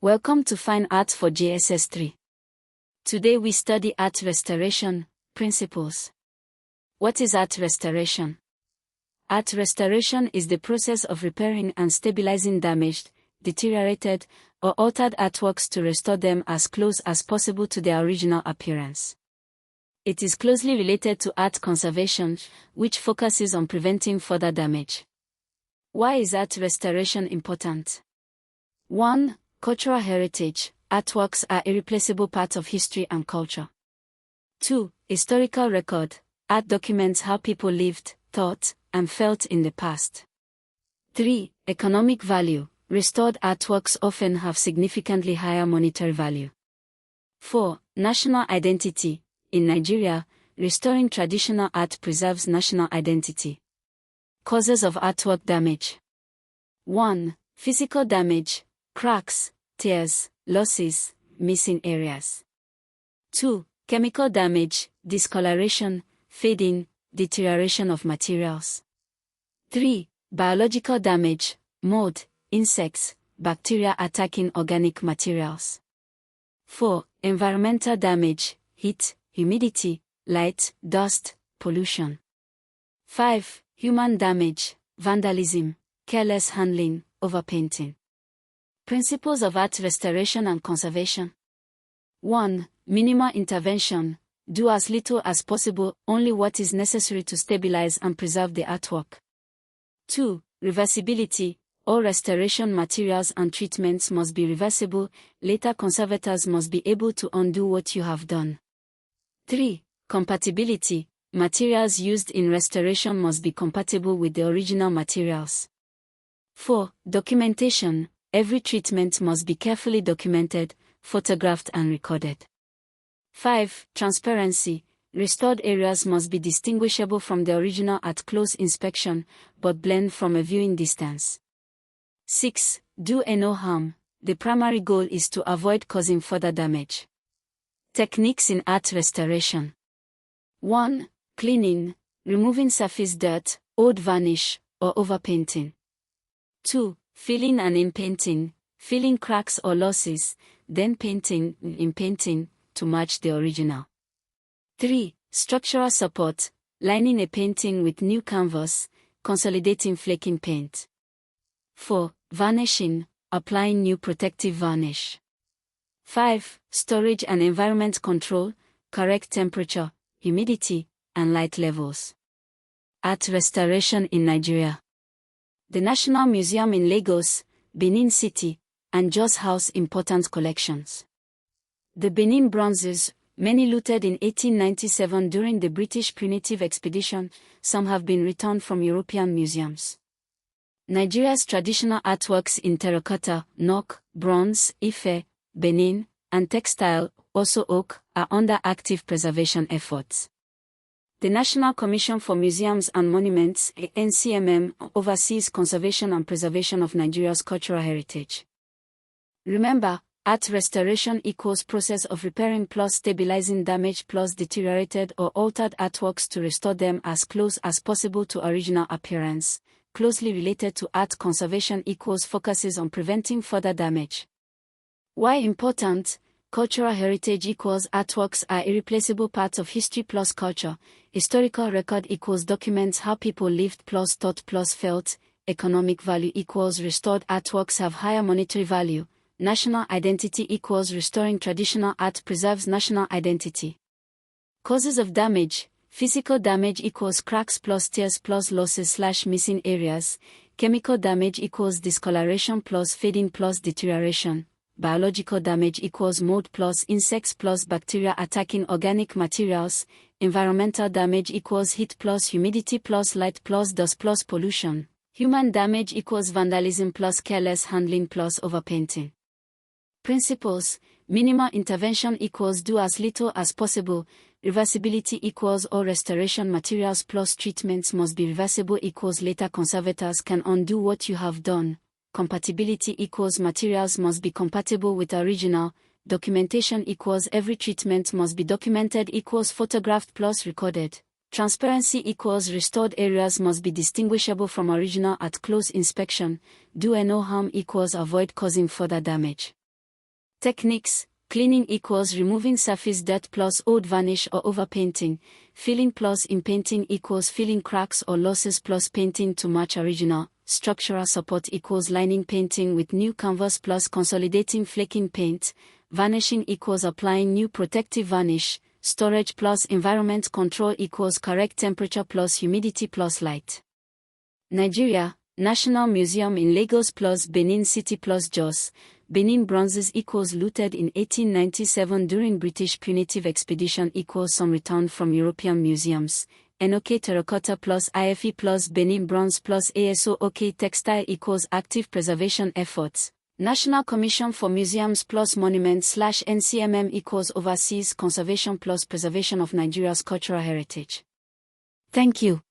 Welcome to Fine Art for JSS 3. Today we study art restoration principles. What is art restoration? Art restoration is the process of repairing and stabilizing damaged, deteriorated, or altered artworks to restore them as close as possible to their original appearance. It is closely related to art conservation, which focuses on preventing further damage. Why is art restoration important? 1. Cultural heritage. Artworks are irreplaceable parts of history and culture. 2. Historical record. Art documents how people lived, thought, and felt in the past. 3. Economic value. Restored artworks often have significantly higher monetary value. 4. National identity. In Nigeria, restoring traditional art preserves national identity. Causes of artwork damage. 1. Physical damage. Cracks, tears, losses, missing areas. 2. Chemical damage, discoloration, fading, deterioration of materials. 3. Biological damage, mold, insects, bacteria attacking organic materials. 4. Environmental damage, heat, humidity, light, dust, pollution. 5. Human damage, vandalism, careless handling, overpainting. Principles of art restoration and conservation. 1. Minimal intervention. Do as little as possible, only what is necessary to stabilize and preserve the artwork. 2. Reversibility. All restoration materials and treatments must be reversible, later conservators must be able to undo what you have done. 3. Compatibility. Materials used in restoration must be compatible with the original materials. 4. Documentation. Every treatment must be carefully documented, photographed and recorded. 5. Transparency. Restored areas must be distinguishable from the original at close inspection, but blend from a viewing distance. 6. Do no harm. The primary goal is to avoid causing further damage. Techniques in art restoration. 1. Cleaning. Removing surface dirt, old varnish, or overpainting. 2. Filling and inpainting. Filling cracks or losses, then painting, inpainting, to match the original. 3. Structural support. Lining a painting with new canvas, consolidating flaking paint. 4. Varnishing. Applying new protective varnish. 5. Storage and environment control. Correct temperature, humidity, and light levels. Art restoration in Nigeria. The National Museum in Lagos, Benin City, and Jos house important collections. The Benin bronzes, many looted in 1897 during the British punitive expedition, some have been returned from European museums. Nigeria's traditional artworks in terracotta, NOC, bronze, Ife, Benin, and textile, also oak, are under active preservation efforts. The National Commission for Museums and Monuments, NCMM, oversees conservation and preservation of Nigeria's cultural heritage. Remember, art restoration equals process of repairing plus stabilizing damaged plus deteriorated or altered artworks to restore them as close as possible to original appearance. Closely related to art conservation equals focuses on preventing further damage. Why important? Cultural heritage equals artworks are irreplaceable parts of history plus culture. Historical record equals documents how people lived plus thought plus felt. Economic value equals restored artworks have higher monetary value. National identity equals restoring traditional art preserves national identity. Causes of damage. Physical damage equals cracks plus tears plus losses / missing areas. Chemical damage equals discoloration plus fading plus deterioration. Biological damage equals mold plus insects plus bacteria attacking organic materials. Environmental damage equals heat plus humidity plus light plus dust plus pollution. Human damage equals vandalism plus careless handling plus overpainting. Principles. Minimal intervention equals do as little as possible. Reversibility equals all restoration materials plus treatments must be reversible equals later conservators can undo what you have done. Compatibility equals materials must be compatible with original. Documentation equals every treatment must be documented equals photographed plus recorded. Transparency equals restored areas must be distinguishable from original at close inspection. Do no harm equals avoid causing further damage. Techniques: cleaning equals removing surface dirt plus old varnish or overpainting. Filling plus inpainting equals filling cracks or losses plus painting to match original. Structural support equals lining painting with new canvas plus consolidating flaking paint. Varnishing equals applying new protective varnish. Storage plus environment control equals correct temperature plus humidity plus light. Nigeria: National Museum in Lagos plus Benin City plus Jos. Benin bronzes equals looted in 1897 during British punitive expedition equals some returned from European museums. NOK terracotta plus IFE plus Benin bronze plus ASOK textile equals active preservation efforts. National Commission for Museums plus Monuments / NCMM equals overseas conservation plus preservation of Nigeria's cultural heritage. Thank you.